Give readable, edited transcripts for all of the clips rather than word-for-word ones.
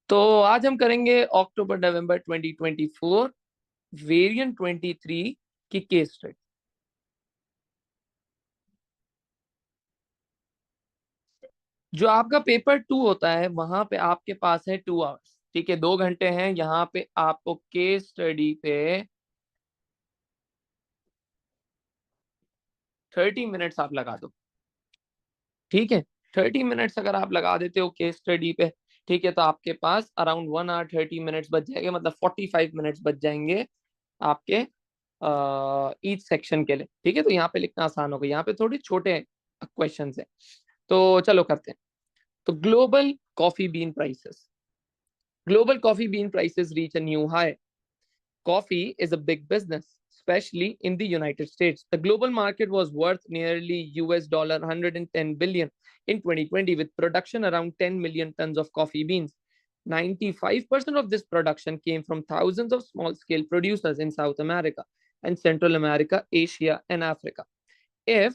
तो आज हम करेंगे अक्टूबर नवंबर 2024 वेरिएंट 23 की केस स्टडी। जो आपका पेपर 2 होता है वहां पे आपके पास है 2 आवर्स, ठीक है, 2 घंटे हैं। यहाँ पे आपको केस स्टडी पे 30 मिनट्स आप लगा दो, ठीक है। 30 मिनट्स अगर आप लगा देते हो केस स्टडी पे, ठीक है, तो आपके पास अराउंड 1 आवर 30 मिनट्स बच जाएंगे, मतलब 45 मिनट्स बच जाएंगे आपके ईच सेक्शन के लिए, ठीक है। तो यहाँ पे लिखना आसान होगा, यहाँ पे थोड़े छोटे क्वेश्चंस हैं। तो चलो करते हैं। तो global coffee bean prices reach a new high. Coffee is a big business, especially in the United States. The global market was worth nearly $110 billion in 2020, with production around 10 million tons of coffee beans. 95% of this production came from thousands of small scale producers in South America and Central America, Asia, and Africa. If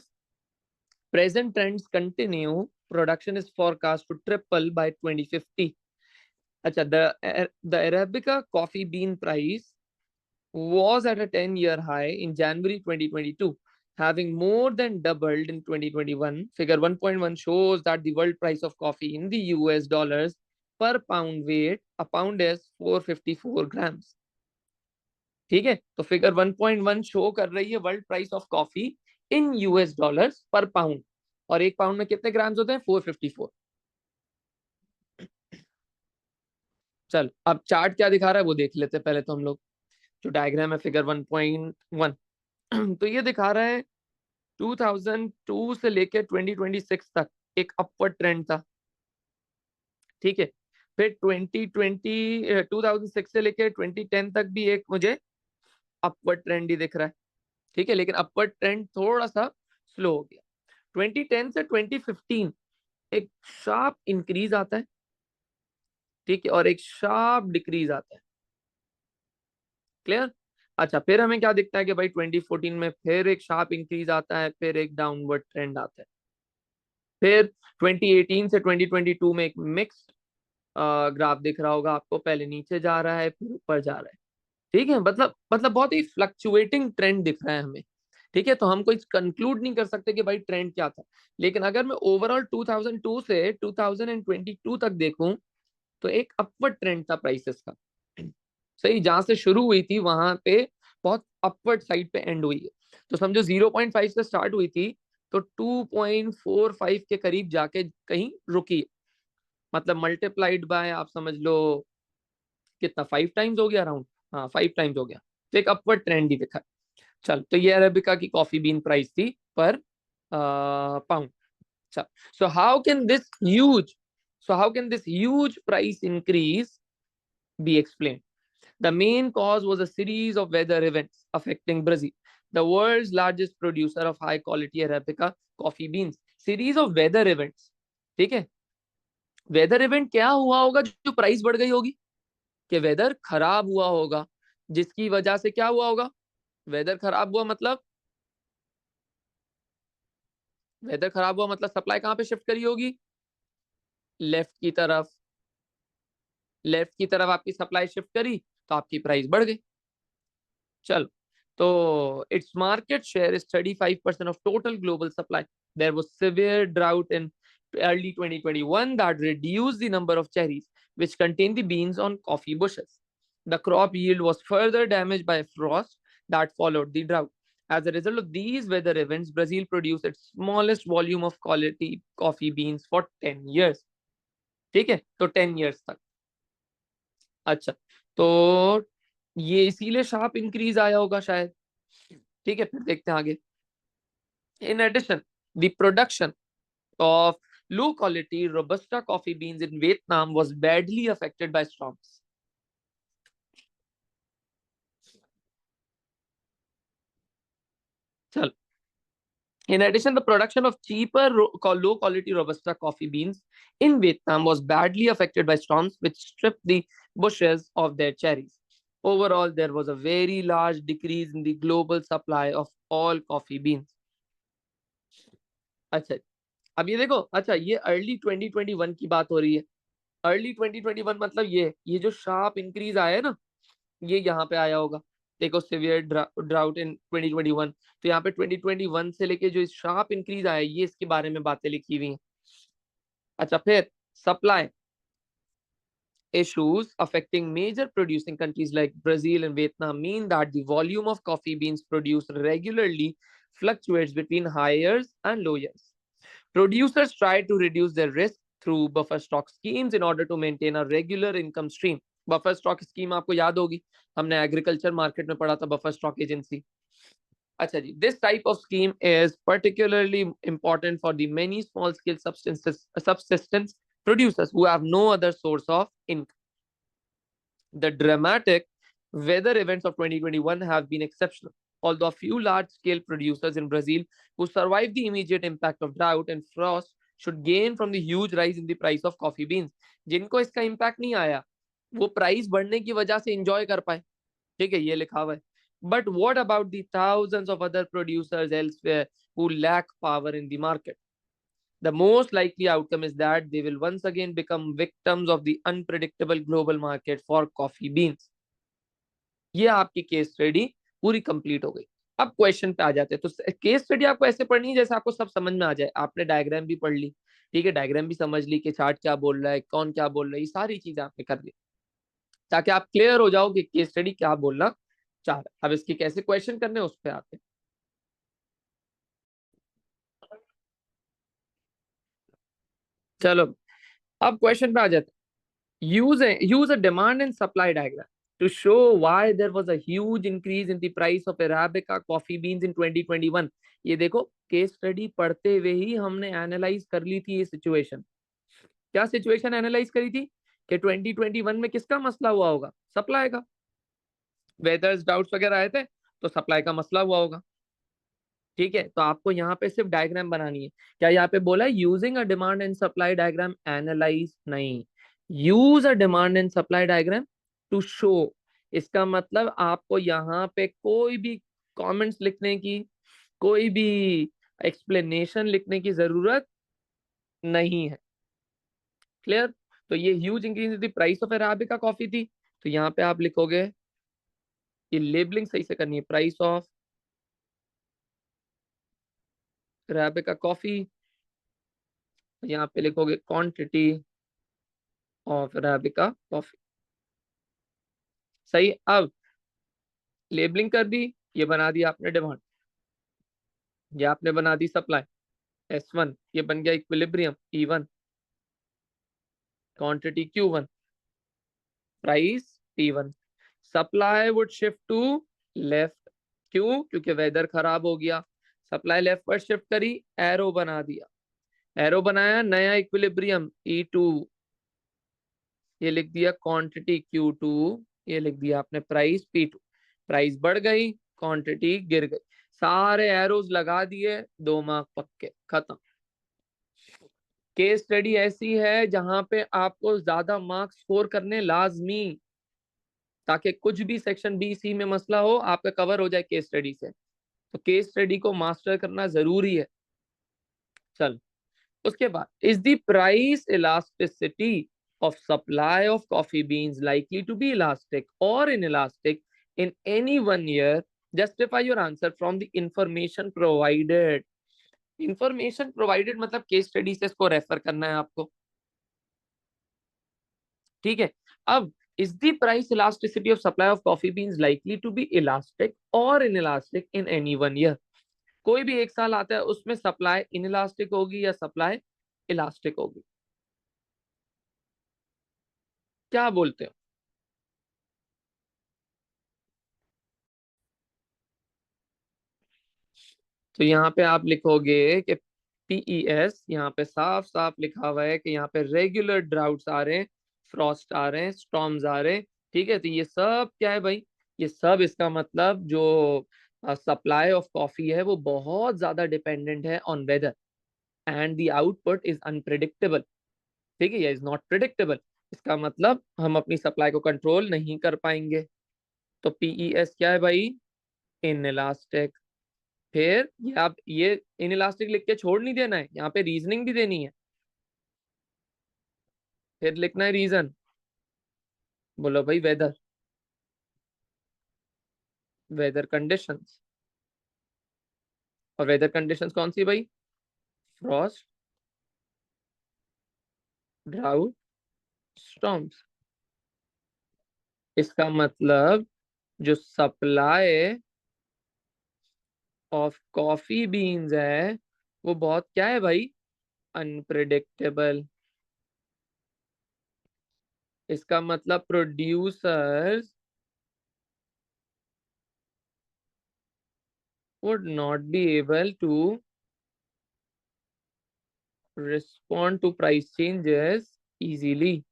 present trends continue, production is forecast to triple by 2050. Acha, the Arabica coffee bean price was at a 10-year high in January 2022, having more than doubled in 2021. Figure 1.1 shows that the world price of coffee in the US dollars per pound weight, a pound is 454 grams. ठीक है, तो figure 1.1 show कर रही है world price of coffee in US dollars पर pound, और एक pound में कितने ग्राम्स होते हैं? 454। चल अब चार्ट क्या दिखा रहा है वो देख लेते हैं पहले तो हम लोग। जो डायग्राम है फिगर 1.1, तो ये दिखा रहा है 2002 से लेकर 2026 तक एक अपवर्ड ट्रेंड था, ठीक है। फिर 2006 से लेकर 2010 तक भी एक मुझे अपवर्ड ट्रेंड ही दिख रहा है, ठीक है, लेकिन अपवर्ड ट्रेंड थोड़ा सा स्लो हो गया। 2010 से 2015 एक शार्प इंक्रीज आता है, ठीक है, और एक शार्प डिक्रीज आता है। क्लियर? अच्छा, फिर हमें क्या दिखता है कि भाई 2014 में फिर एक शार्प इंक्रीज आता है, फिर एक डाउनवर्ड ट्रेंड आता है। फिर 2018 से 2022 में एक मिक्स्ड ग्राफ दिख रहा होगा आपको, पहले नीचे जा रहा है फिर ऊपर जा रहा है, ठीक है। मतलब बहुत ही फ्लक्चुएटिंग ट्रेंड दिख रहा है हमें, ठीक है। तो हम कोई कंक्लूड नहीं कर सकते कि भाई ट्रेंड क्या था, लेकिन अगर मैं ओवरऑल 2002 से 2022 तक देखूं तो एक अपवर्ड ट्रेंड था प्राइसेस का। सही, जहां से शुरू हुई थी वहां पे बहुत अपवर्ड साइड पे एंड हुई है। तो समझो 0.5 से स्टार्ट हुई थी, तो 2.45 के करीब जाके कहीं रुकी, मतलब मल्टीप्लाइड बाय आप समझ लो कितना, 5 टाइम्स हो गया अराउंड। हाँ, 5 टाइम्स हो गया। तो एक अपवर्ड ट्रेंड ही दिखा। चल, तो ये अरेबिका की कॉफी बीन प्राइस थी पर पाउंड। चल, so how can this huge so how can this huge price increase be explained? The main cause was a series of weather events affecting Brazil, the world's largest producer of high quality Arabica coffee beans. Series of weather events, ठीक है। Weather event क्या हुआ होगा जो price बढ़ गई होगी? कि वेदर खराब हुआ होगा, जिसकी वजह से क्या हुआ होगा? वेदर खराब हुआ मतलब सप्लाई कहां पे शिफ्ट करी होगी? लेफ्ट की तरफ। लेफ्ट की तरफ आपकी सप्लाई शिफ्ट करी तो आपकी प्राइस बढ़ गई। चलो, तो its market share is 35% of total global supply. There was severe drought in early 2021 that reduced the number of cherries which contain the beans on coffee bushes. The crop yield was further damaged by frost that followed the drought. As a result of these weather events, Brazil produced its smallest volume of quality coffee beans for 10 years. ठीक है, तो 10 years तक। अच्छा, तो ये इसीलिए sharp increase आया होगा शायद, ठीक है। फिर देखते हैं आगे। In addition, the production of low quality Robusta coffee beans in Vietnam was badly affected by storms. चल, in addition, the production of cheaper low quality Robusta coffee beans in Vietnam was badly affected by storms, which stripped the bushes of their cherries. Overall, there was a very large decrease in the global supply of all coffee beans. अच्छा, अब ये देखो, अच्छा ये early 2021 की बात हो रही है। अर्ली 2021 मतलब ये जो शार्प इंक्रीज आया है ना, ये यहाँ पे आया होगा। देखो सिवियर ड्राउट इन 2021, तो यहाँ पे 2021 से लेके जो शार्प इंक्रीज आया ये इसके बारे में बातें लिखी हुई हैं। अच्छा फिर supply issues affecting major producing countries like Brazil and Vietnam mean that the volume of coffee beans produced regularly fluctuates between highs and lows. Producers try to reduce their risk through buffer stock schemes in order to maintain a regular income stream. Buffer stock scheme आपको याद होगी, हमने agriculture market में पढ़ा था buffer stock agency. अच्छा जी, this type of scheme is particularly important for the many small scale subsistence producers who have no other source of income. The dramatic weather events of 2021 have been exceptional, although a few large-scale producers in Brazil who survived the immediate impact of drought and frost should gain from the huge rise in the price of coffee beans. जिनको इसका impact नहीं आया, वो price बढ़ने की वजह से enjoy कर पाए, ठीक है, ये लिखा हुआ है. But what about the thousands of other producers elsewhere who lack power in the market? The most likely outcome is that they will once again become victims of the unpredictable global market for coffee beans. ये आपकी case study पूरी complete हो गई. अब question पे आ जाते हैं. तो केस स्टडी आपको ऐसे पढ़नी है जैसे आपको सब समझ में आ जाए. आपने डायग्राम भी पढ़ ली, ठीक है, डायग्राम भी समझ ली कि चार्ट क्या बोल रहा है, कौन क्या बोल रहा है, ये सारी चीजें आपने कर ली ताकि आप क्लियर हो जाओ कि केस स्टडी क्या बोलना चाह रहा है. अब इसके कैसे क्वेश्चन करने उस पर आते हैं. चलो अब क्वेश्चन पे आ जाते हैं. Use a demand and supply diagram to show why there was a huge increase in the price of Arabica coffee beans in 2021. ये देखो केस स्टडी पढ़ते हुए ही हमने एनालाइज कर ली थी ये सिचुएशन. क्या सिचुएशन एनालाइज करी थी कि 2021 में किसका मसला हुआ होगा, सप्लाई का. वेदर्स डाउट्स वगैरह आए थे तो सप्लाई का मसला हुआ होगा. ठीक है, तो आपको यहाँ पे सिर्फ डायग्राम बनानी है. क्या यहाँ पे बोला है using a demand and supply diagram analyse, नहीं, use a demand and supply diagram to show. इसका मतलब आपको यहाँ पे कोई भी कमेंट्स लिखने की, कोई भी एक्सप्लेनेशन लिखने की जरूरत नहीं है. क्लियर. तो ये huge increase in the price of arabica coffee थी, तो यहाँ पे आप लिखोगे, ये लेबलिंग सही से करनी है, प्राइस ऑफ अराबिका कॉफी. यहाँ पे लिखोगे क्वांटिटी ऑफ अराबिका कॉफी. सही. अब लेबलिंग कर दी, ये बना दिया आपने डिमांड, ये आपने बना दी सप्लाई S1, ये बन गया equilibrium E1, quantity Q1, price P1. Supply would shift to left. क्यों? क्योंकि वेदर खराब हो गया, सप्लाई लेफ्ट पर शिफ्ट करी, एरो बना दिया, एरो बनाया, नया इक्विलिब्रियम E2, ये लिख दिया क्वांटिटी Q2, ये लिख दिया आपने प्राइस P2. प्राइस बढ़ गई, क्वांटिटी गिर गई, सारे एरोज लगा दिए, 2 मार्क पक्के, खत्म. केस स्टडी ऐसी है जहां पे आपको ज्यादा मार्क्स स्कोर करने लाजमी, ताकि कुछ भी सेक्शन बी सी में मसला हो आपका कवर हो जाए केस स्टडी से. तो केस स्टडी को मास्टर करना जरूरी है. चल, उसके बाद, is the price elasticity of supply of coffee beans likely to be elastic or inelastic in any one year? Justify your answer from the information provided. Information provided मतलब case study से इसको refer करना है आपको. ठीक है. अब is the price elasticity of supply of coffee beans likely to be elastic or inelastic in any one year? कोई भी एक साल आता है उसमें सप्लाई इनइलास्टिक होगी या सप्लाई इलास्टिक होगी, क्या बोलते हो? तो यहाँ पे आप लिखोगे कि PES, यहाँ पे साफ साफ लिखा हुआ है कि यहाँ पे रेगुलर ड्राउट्स आ रहे हैं, फ्रॉस्ट आ रहे हैं, स्टॉर्म्स आ रहे हैं. ठीक है, तो ये सब क्या है भाई, ये सब इसका मतलब जो सप्लाई ऑफ कॉफी है वो बहुत ज्यादा डिपेंडेंट है on whether, and the output is unpredictable. ठीक है, ये इज नॉट प्रिडिक्टेबल. इसका मतलब हम अपनी सप्लाई को कंट्रोल नहीं कर पाएंगे. तो PES क्या है भाई, इन इलास्टिक. फिर ये आप ये इन इलास्टिक लिख के छोड़ नहीं देना है, यहाँ पे रीजनिंग भी देनी है. फिर लिखना है रीजन। बोलो भाई वेदर, वेदर कंडीशंस। और वेदर कंडीशंस कौन सी भाई? Frost, drought, storms. इसका मतलब जो सप्लाई ऑफ कॉफी बीन्स है वो बहुत क्या है भाई? अनप्रिडिक्टेबल। इसका मतलब producers would not be able to respond to price changes easily.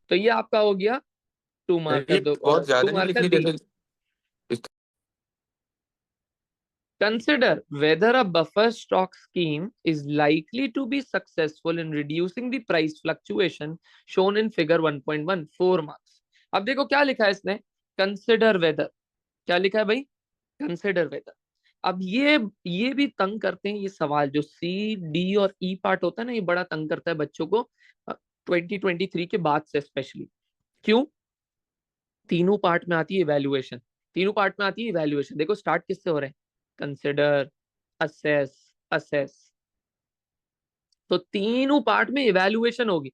तो ये आपका हो गया 2 मार्क का। ये दो बहुत टू ज्यादा नहीं मार्क का लिखनी डी। जैसे इस- Consider whether a buffer stock scheme is likely to be successful in reducing the price fluctuation shown in figure 1.1, 4 marks. अब देखो क्या लिखा है इसने, कंसिडर वेदर। क्या लिखा है भाई? Consider weather. अब ये भी तंग करते हैं ये सवाल, जो सी डी और ई पार्ट होता है ना, ये बड़ा तंग करता है बच्चों को 2023 के बाद से स्पेशली। क्यों? तीनों पार्ट में आती है इवैल्यूएशन। तीनों पार्ट में आती है इवैल्यूएशन। देखो स्टार्ट किससे हो रहे हैं? Consider, assess, assess. तो तीनों पार्ट में इवैल्यूएशन होगी।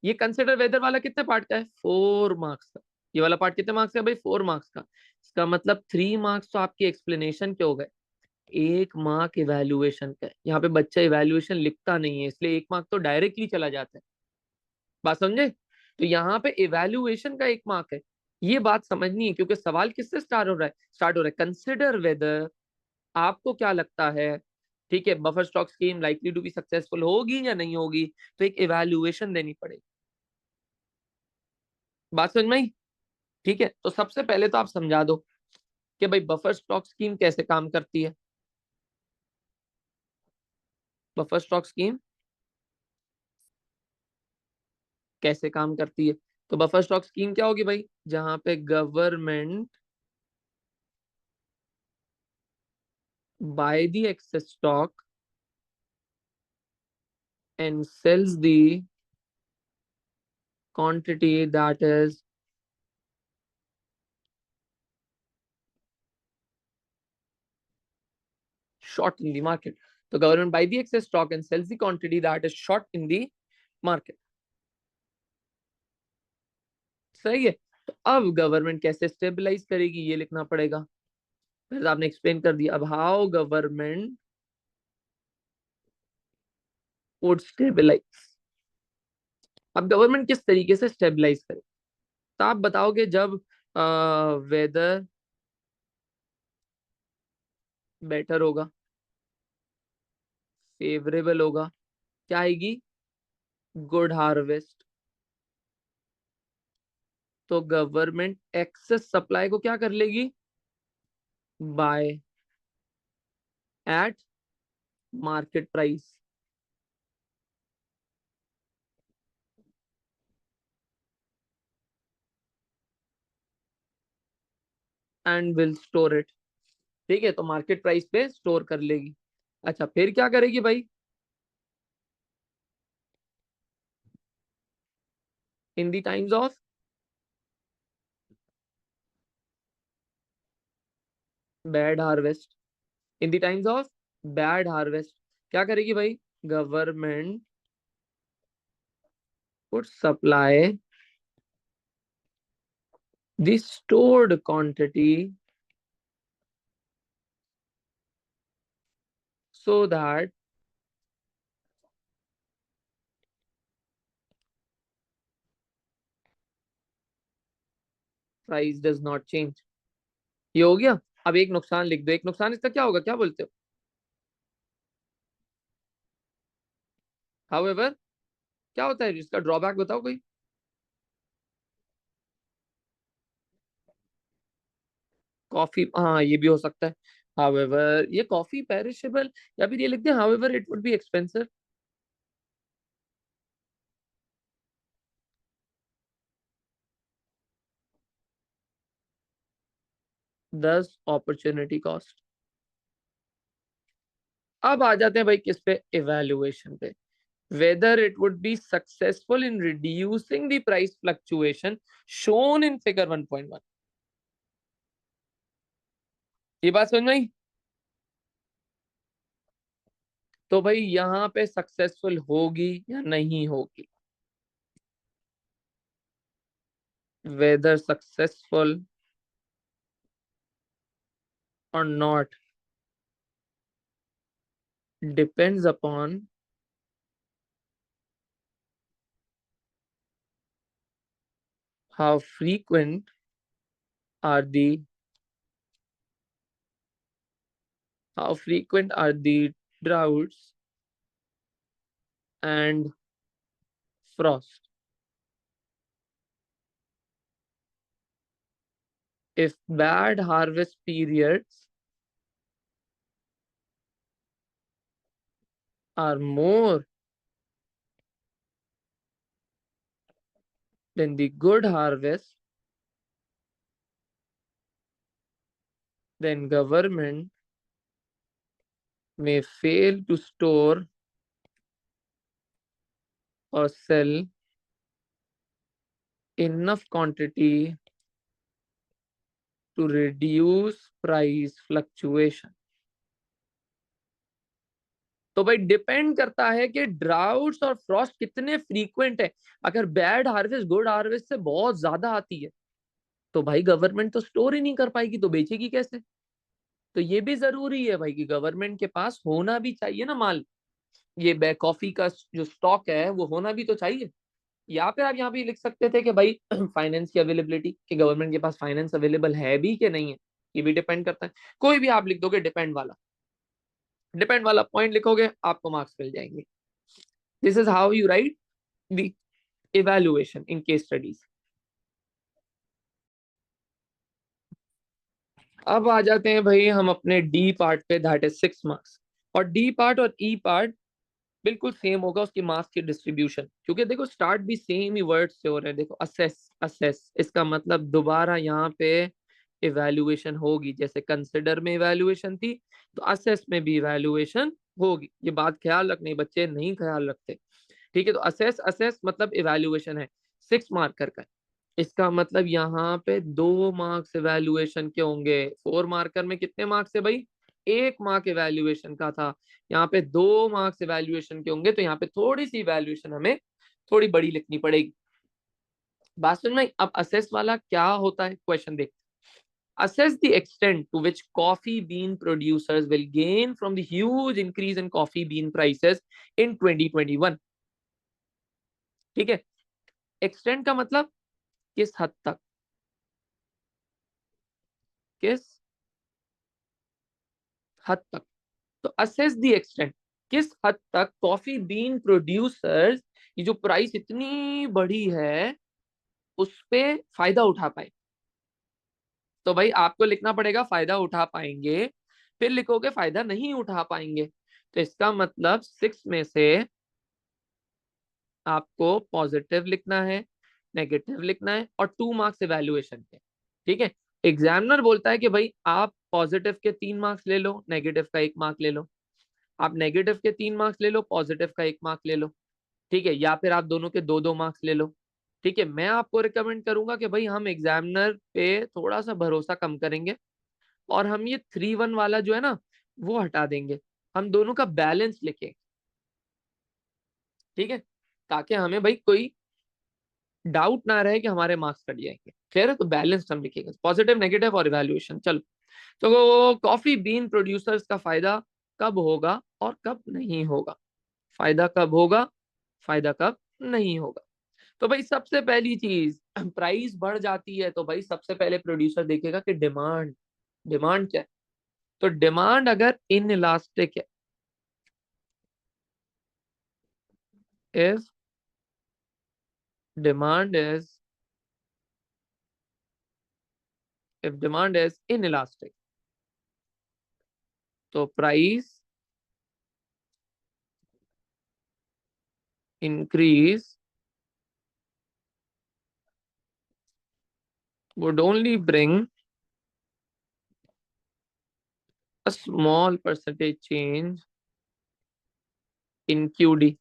ये कंसिडर वेदर वाला कितने पार्ट का है? 4 मार्क्स का। ये वाला पार्ट कितने मार्क्स का है भाई? 4 मार्क्स का। इसका मतलब 3 मार्क्स तो आपके एक्सप्लेनेशन के हो गए, 1 मार्क इवैल्यूएशन का है। यहाँ पे बच्चा इवैल्यूएशन लिखता नहीं है, इसलिए 1 मार्क तो डायरेक्टली चला जाता है। बात समझे? तो यहाँ पे इवैल्यूएशन का 1 मार्क है। ये बात समझनी है, क्योंकि सवाल किससे स्टार्ट हो रहा है? स्टार्ट हो रहा है कंसिडर वेदर। आपको क्या लगता है, ठीक है, buffer stock scheme likely to be successful होगी या नहीं होगी? तो एक इवैल्यूएशन देनी पड़ेगी। बात समझ में आई? ठीक है, तो सबसे पहले तो आप समझा दो कि भाई बफर स्टॉक स्कीम कैसे काम करती है। बफर स्टॉक स्कीम कैसे काम करती है? तो बफर स्टॉक स्कीम क्या होगी भाई? जहां पे government buy the excess stock and sells the quantity that is short in the market. तो government buy the excess stock and sells the quantity that is short in the market. सही है। तो अब गवर्नमेंट कैसे stabilise करेगी ये लिखना पड़ेगा। पहले तो आपने एक्सप्लेन कर दिया। अब हाउ गवर्नमेंट वुड स्टेबलाइज। अब गवर्नमेंट किस तरीके से स्टेबलाइज करे? तो आप बताओगे जब वेदर बेटर होगा, फेवरेबल होगा, क्या आएगी? Good harvest. तो गवर्नमेंट एक्सेस सप्लाई को क्या कर लेगी? By eight market price and will store it. ठीक है, तो मार्केट प्राइस पे स्टोर कर लेगी। अच्छा, फिर क्या करेगी भाई? In the times of bad harvest, in the times of bad harvest क्या करेगी भाई? Government would supply the stored quantity so that price does not change। ये हो गया। अब एक नुकसान लिख दो। एक नुकसान इसका क्या होगा, क्या बोलते हो? हाउएवर, क्या होता है इसका ड्रॉबैक, बताओ कोई। कॉफी, हाँ ये भी हो सकता है। हाउएवर ये कॉफी पेरिशेबल, या फिर ये लिखते हैं however it would be expensive. 10 opportunity cost. अब आ जाते हैं भाई किस पे, इवैल्यूएशन पे। Whether it would be successful in reducing the price fluctuation shown in figure 1.1। ये बात समझ में आई? तो भाई यहाँ पे सक्सेसफुल होगी या नहीं होगी, वेदर सक्सेसफुल और not depends upon how frequent are the how frequent are the droughts and frost. If bad harvest periods are more than the good harvest, then government may fail to store or sell enough quantity to reduce price fluctuation. तो भाई depend करता है कि droughts और Frost कितने frequent है। अगर bad harvest good harvest से बहुत ज्यादा आती है तो भाई गवर्नमेंट तो स्टोर ही नहीं कर पाएगी, तो बेचेगी कैसे। तो ये भी जरूरी है भाई कि गवर्नमेंट के पास होना भी चाहिए ना माल। ये बैक कॉफी का जो स्टॉक है वो होना भी तो चाहिए। या फिर आप यहाँ पे लिख सकते थे कि भाई फाइनेंस की अवेलेबिलिटी, कि गवर्नमेंट के पास फाइनेंस अवेलेबल है भी कि नहीं है, ये भी डिपेंड करता है। कोई भी आप लिख दोगे डिपेंड वाला पॉइंट लिखोगे, आपको मार्क्स मिल जाएंगे। This is how you right the evaluation in case studies. अब आ जाते हैं भाई हम अपने डी पार्ट पे, दैट इज 6 मार्क्स। और डी पार्ट और ई पार्ट बिल्कुल सेम होगा उसकी मार्क्स की डिस्ट्रीब्यूशन, क्योंकि देखो स्टार्ट भी सेम ही वर्ड से हो रहे हैं। देखो असेस, असेस इसका मतलब दोबारा यहाँ पे इवैल्यूएशन होगी। जैसे कंसिडर में इवैल्यूएशन थी तो असेस में भी इवैल्यूएशन होगी। ये बात ख्याल रखनी, बच्चे नहीं ख्याल रखते। ठीक है, तो असेस, असेस मतलब इवैल्यूएशन है, 6 मार्कर का। इसका मतलब यहाँ पे 2 मार्क्स इवैल्यूएशन के होंगे। 4 मार्कर में कितने मार्क्स है भाई, 1 मार्क इवैल्यूएशन का था। यहाँ पे 2 मार्क्स इवैल्यूएशन के होंगे, तो यहाँ पे थोड़ी सी इवैल्यूएशन हमें थोड़ी बड़ी लिखनी पड़ेगी। बात सुन में। अब असेस वाला क्या होता है, क्वेश्चन देख। assess the extent to which coffee bean producers will gain from the huge increase in coffee bean prices in 2021। ठीक है, एक्सटेंट का मतलब किस हद तक, किस हद तक। तो असेस द एक्सटेंट, किस हद तक कॉफी बीन प्रोड्यूसर्स, ये जो प्राइस इतनी बड़ी है उस पे फायदा उठा पाए। तो भाई आपको लिखना पड़ेगा फायदा उठा पाएंगे, फिर लिखोगे फायदा नहीं उठा पाएंगे। तो इसका मतलब 6 में से आपको पॉजिटिव लिखना है, नेगेटिव लिखना है, और 2 मार्क्स इवैल्यूएशन के। ठीक है, एग्जामिनर बोलता है कि भाई आप पॉजिटिव के 3 मार्क्स ले लो, नेगेटिव का 1 मार्क ले लो। आप नेगेटिव के 3 मार्क्स ले लो, पॉजिटिव का 1 मार्क ले लो। ठीक है, या फिर आप दोनों के 2-2 मार्क्स ले लो। ठीक है, मैं आपको रिकमेंड करूंगा कि भाई हम एग्जामिनर पे थोड़ा सा भरोसा कम करेंगे, और हम ये 3-1 वाला जो है ना वो हटा देंगे, हम दोनों का बैलेंस लिखें। ठीक है, ताकि हमें भाई कोई डाउट ना रहे कि हमारे मार्क्स कट जाएंगे। क्लियर है, तो बैलेंस हम लिखेंगे, पॉजिटिव नेगेटिव और इवैल्यूएशन। चलो, तो कॉफी बीन प्रोड्यूसर्स का फायदा कब होगा और कब नहीं होगा, फायदा कब होगा, फायदा कब नहीं होगा। तो भाई सबसे पहली चीज, प्राइस बढ़ जाती है तो भाई सबसे पहले प्रोड्यूसर देखेगा कि डिमांड, डिमांड क्या है। तो डिमांड अगर इन इलास्टिक है, if demand is, if demand is inelastic, तो price increase would only bring a small percentage change in QD,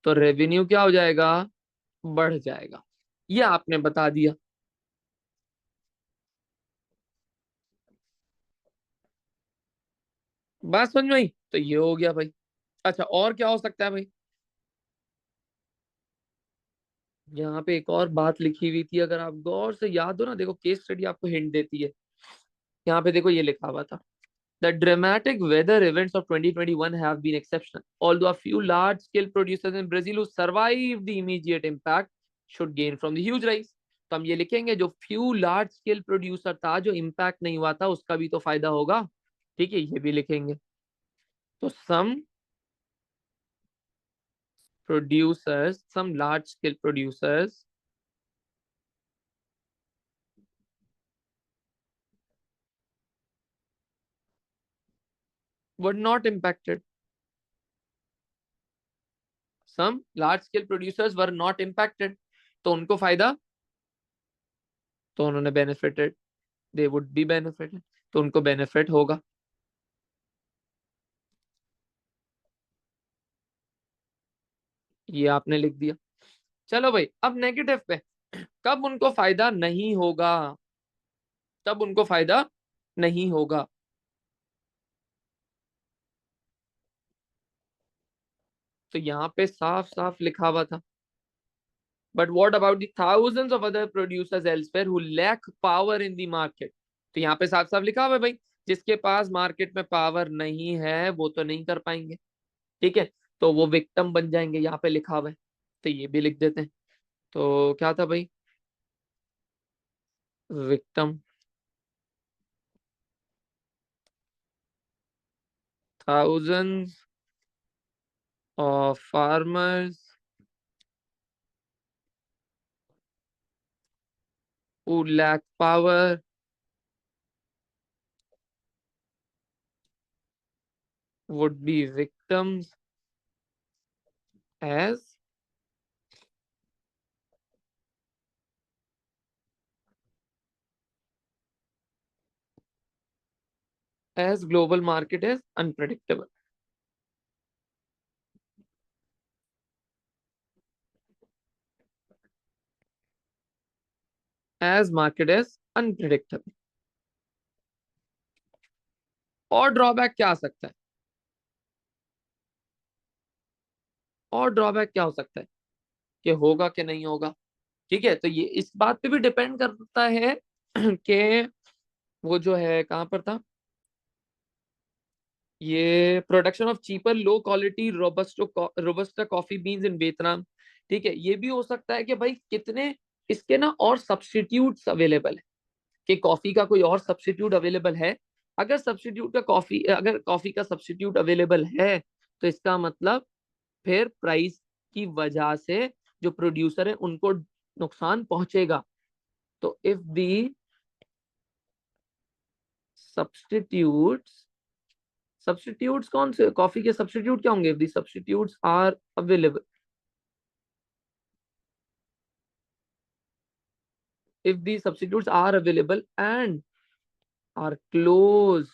तो रेवेन्यू क्या हो जाएगा, बढ़ जाएगा। ये आपने बता दिया। बात समझ में आई? तो ये हो गया भाई। अच्छा, और क्या हो सकता है भाई? यहाँ पे एक और बात लिखी हुई थी, अगर आप गौर से याद हो ना, देखो केस स्टडी आपको हिंट देती है। यहाँ पे देखो ये लिखा हुआ था, The dramatic weather events of 2021 have been exceptional. Although a few large-scale producers in Brazil who survived the immediate impact should gain from the huge rise. तो हम ये लिखेंगे, जो few large-scale producer था, जो impact नहीं हुआ था, उसका भी तो फायदा होगा। ठीक है, ये भी लिखेंगे। तो some large-scale producers were not impacted. Some large-scale producers were not impacted. तो उनको फायदा, तो उन्होंने benefited. They would be benefited. तो उनको बेनिफिट होगा। ये आपने लिख दिया। चलो भाई, अब नेगेटिव पे, कब उनको फायदा नहीं होगा, तब उनको फायदा नहीं होगा। तो यहाँ पे साफ साफ लिखा हुआ था, but what about the thousands of other producers elsewhere who lack power in the market. तो यहाँ पे साफ साफ लिखा हुआ है भाई, जिसके पास मार्केट में पावर नहीं है वो तो नहीं कर पाएंगे। ठीक है, तो वो विक्टिम बन जाएंगे, यहाँ पे लिखा हुआ है। तो ये भी लिख देते हैं। तो क्या था भाई, victim, thousands of farmers who lack power would be victims as global market is unpredictable. As market is unpredictable. और ड्रॉबैक क्या आ सकता है, और ड्रॉबैक क्या हो सकता है, कि होगा कि नहीं होगा। ठीक है, तो ये इस बात पे भी डिपेंड करता है कि वो जो है कहाँ पर था, ये production of cheaper low quality robusta coffee beans in Vietnam. ठीक है, ये भी हो सकता है कि भाई कितने इसके ना और सब्स्टिट्यूट्स अवेलेबल है, कि कॉफी का कोई और सब्स्टिट्यूट अवेलेबल है। अगर कॉफी का सब्स्टिट्यूट अवेलेबल है, तो इसका मतलब फिर प्राइस की वजह से जो प्रोड्यूसर है उनको नुकसान पहुंचेगा। तो इफ दी सब्स्टिट्यूट्स, सब्स्टिट्यूट्स कौन से कॉफी के सब्स्टिट्यूट क्या होंगे, if the substitutes are available, if the substitutes are available and are close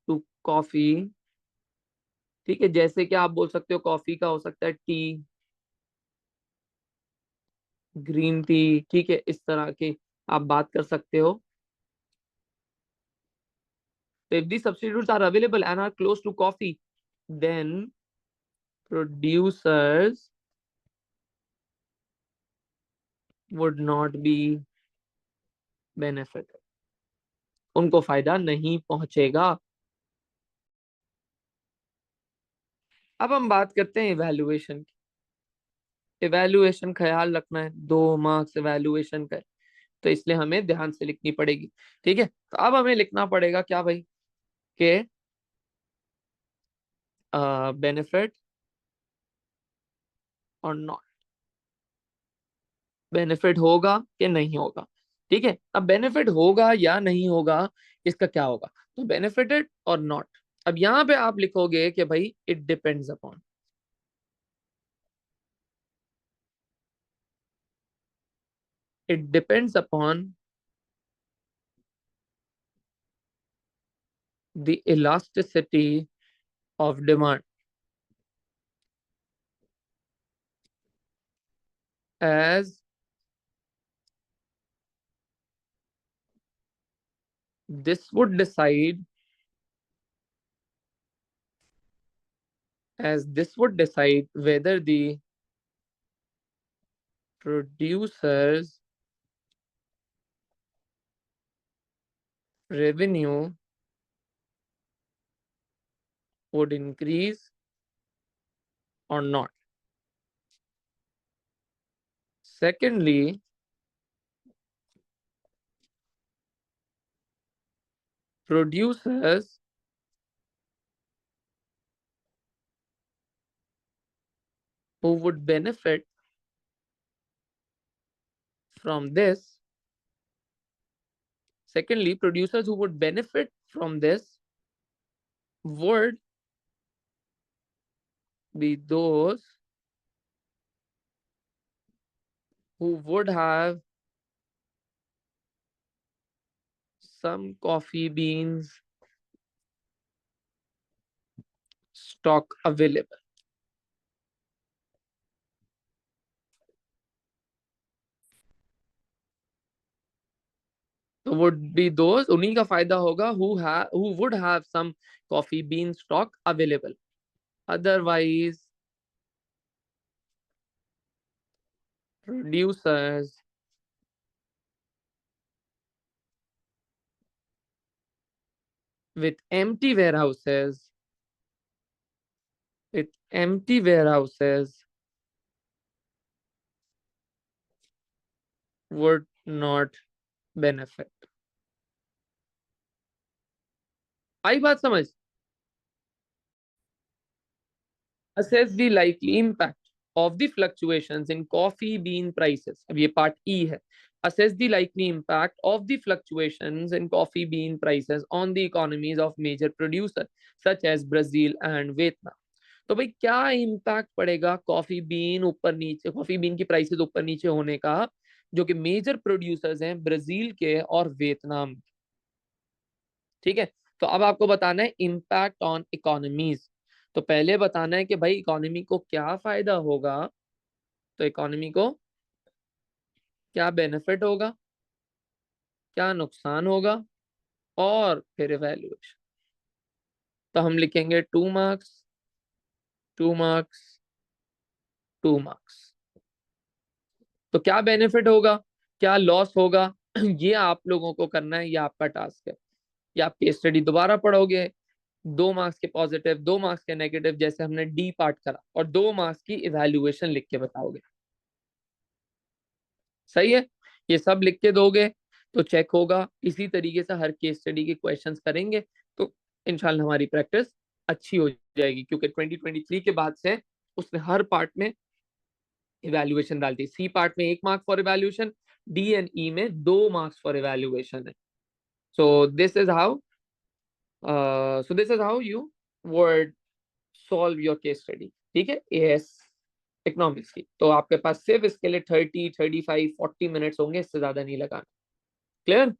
to coffee। ठीक है, जैसे कि आप बोल सकते हो कॉफी का हो सकता है टी, ग्रीन टी। ठीक है, इस तरह के आप बात कर सकते हो। तो if these substitutes are available and are close to coffee, then producers would not be benefit, उनको फायदा नहीं पहुंचेगा। अब हम बात करते हैं इवैल्यूएशन की। इवैल्यूएशन ख्याल रखना है, 2 मार्क्स इवैल्यूएशन का है, तो इसलिए हमें ध्यान से लिखनी पड़ेगी। ठीक है, तो अब हमें लिखना पड़ेगा क्या भाई, के बेनिफिट और नॉट, बेनिफिट होगा कि नहीं होगा। ठीक है, अब बेनिफिट होगा या नहीं होगा, इसका क्या होगा, तो बेनिफिटेड और नॉट। अब यहां पे आप लिखोगे कि भाई it depends upon, it depends upon the elasticity of demand. as this would decide whether the producer's revenue would increase or not. Secondly, producers who would benefit from this, would be those who would have some coffee beans stock available. तो would be those, उन्हीं का फायदा होगा who would have some coffee bean stock available. Otherwise, producers with empty warehouses would not benefit. आई बात समझ? Assess the likely impact of the fluctuations in coffee bean prices. अब ये part ई है. Assess the likely impact of the fluctuations in coffee bean prices on the economies of major producers such as Brazil and Vietnam. तो भाई क्या impact पड़ेगा coffee bean की prices ऊपर नीचे होने का, जो कि मेजर प्रोड्यूसर्स हैं ब्राजील के और वियतनाम. ठीक है. तो अब आपको बताना है इम्पैक्ट ऑन इकोनॉमीज. तो पहले बताना है कि भाई इकोनॉमी को क्या फायदा होगा, तो इकोनॉमी को क्या बेनिफिट होगा, क्या नुकसान होगा, और फिर इवैल्यूएशन. तो हम लिखेंगे 2 मार्क्स, 2 मार्क्स, 2 मार्क्स. तो क्या बेनिफिट होगा, क्या लॉस होगा, ये आप लोगों को करना है, ये आपका टास्क है. ये आप केस स्टडी दोबारा पढ़ोगे, 2 मार्क्स के पॉजिटिव, 2 मार्क्स के नेगेटिव, जैसे हमने डी पार्ट करा, और 2 मार्क्स की इवैल्यूएशन लिख के बताओगे. सही है. ये सब लिख के दोगे तो चेक होगा. इसी तरीके से हर केस स्टडी के क्वेश्चंस करेंगे तो इंशाल्लाह हमारी प्रैक्टिस अच्छी हो जाएगी, क्योंकि 2023 के बाद से उसने हर पार्ट में इवैल्यूएशन डाल दी. सी पार्ट में 1 mark for evaluation, D and E में 2 मार्क्स फॉर इवैल्यूएशन है. So this is how you would solve your case study. ठीक है. एएस इकोनॉमिक्स की. तो आपके पास सिर्फ इसके लिए 30, 35, 40 मिनट्स होंगे, इससे ज्यादा नहीं लगाना. क्लियर?